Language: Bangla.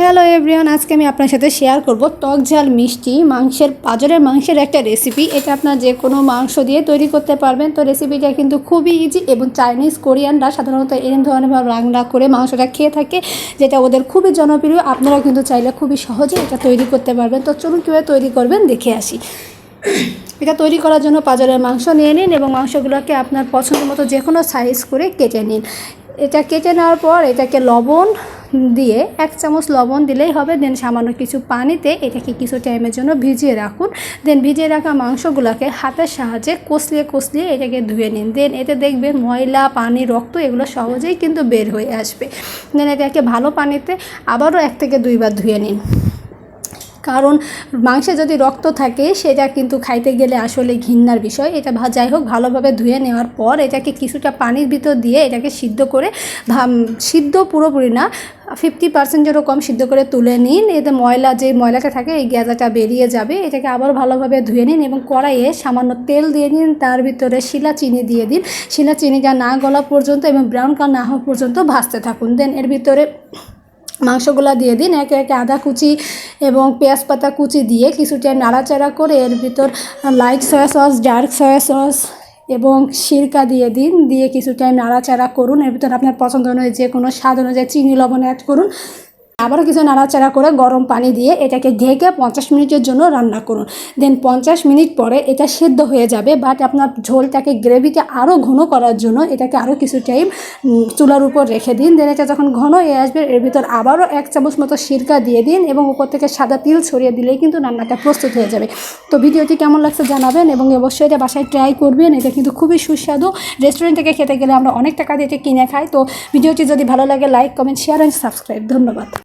হ্যালো এভরিওয়ান, আজকে আমি আপনার সাথে শেয়ার করব টক ঝাল মিষ্টি পাঁজরের মাংসের একটা রেসিপি। এটা আপনার যে কোনো মাংস দিয়ে তৈরি করতে পারবেন। তো রেসিপিটা কিন্তু খুবই ইজি এবং চাইনিজ কোরিয়ানরা সাধারণত এরকম ধরনের রান্না করে মাংসটা খেয়ে থাকে, যেটা ওদের খুবই জনপ্রিয়। আপনারা কিন্তু চাইলে খুবই সহজে এটা তৈরি করতে পারবেন। তো চলুন কীভাবে তৈরি করবেন দেখে আসি। এটা তৈরি করার জন্য পাঁজরের মাংস নিয়ে নিন এবং মাংসগুলোকে আপনার পছন্দ মতো যে কোনো সাইজ করে কেটে নিন। এটা কেটে নেওয়ার পর এটাকে লবণ দিয়ে 1 চামচ লবণ দিলেই হবে। দেন সামান্য কিছু পানিতে এটাকে কিছু টাইমের জন্য ভিজিয়ে রাখুন। দেন ভিজিয়ে রাখা মাংসগুলোকে হাতের সাহায্যে কষলিয়ে এটাকে ধুয়ে নিন। দেন এতে দেখবেন ময়লা, পানি, রক্ত এগুলো সহজেই কিন্তু বের হয়ে আসবে। দেন এটাকে ভালো পানিতে আবারও 1 থেকে 2 বার ধুয়ে নিন, কারণ মাংসে যদি রক্ত থাকে সেটা কিন্তু খাইতে গেলে আসলে ঘৃণার বিষয়। এটা যাই হোক, ভালোভাবে ধুয়ে নেওয়ার পর এটাকে কিছুটা পানির ভিতর দিয়ে এটাকে সিদ্ধ করে, সিদ্ধ পুরোপুরি না, 50% কম সিদ্ধ করে তুলে নিন। এতে ময়লাটা থাকে এই গ্যাজাটা বেরিয়ে যাবে। এটাকে আবার ভালোভাবে ধুয়ে নিন এবং কড়াইয়ে সামান্য তেল দিয়ে নিন। তার ভিতরে শিলা চিনি দিয়ে দিন। শিলা চিনিটা না গলা পর্যন্ত এবং ব্রাউন কালার না হওয়া পর্যন্ত ভাজতে থাকুন। দেন এর ভিতরে মাংসগুলা দিয়ে দিন। একে একে আদা কুচি এবং পেঁয়াজ পাতা কুচি দিয়ে কিছুটা নাড়াচাড়া করে এর ভিতর light soya sauce, dark soya sauce এবং সিরকা দিয়ে দিন। দিয়ে কিছু টাইম নাড়াচাড়া করুন। এর ভিতর আপনার পছন্দ অনুযায়ী যে কোনো স্বাদ অনুযায়ী চিনি, লবণ অ্যাড করুন। আবারও কিছু নাড়াচাড়া করে গরম পানি দিয়ে এটাকে ঢেকে 50 মিনিটের জন্য রান্না করুন। দেন 50 মিনিট পরে এটা সেদ্ধ হয়ে যাবে। বাট আপনার ঝোলটাকে, গ্রেভিটা আরও ঘন করার জন্য এটাকে আরও কিছু টাইম চুলার উপর রেখে দিন। দেন এটা যখন ঘন হয়ে আসবে এর ভিতর আবারও 1 চামচ মতো সিরকা দিয়ে দিন এবং উপর থেকে সাদা তিল ছড়িয়ে দিলেই কিন্তু রান্নাটা প্রস্তুত হয়ে যাবে। তো ভিডিওটি কেমন লাগছে জানাবেন এবং অবশ্যই এটা বাসায় ট্রাই করবেন। এটা কিন্তু খুবই সুস্বাদু। রেস্টুরেন্ট থেকে খেতে গেলে আমরা অনেক টাকা দিয়ে এটা কিনে খাই। তো ভিডিওটি যদি ভালো লাগে like, comment, share and subscribe. ধন্যবাদ।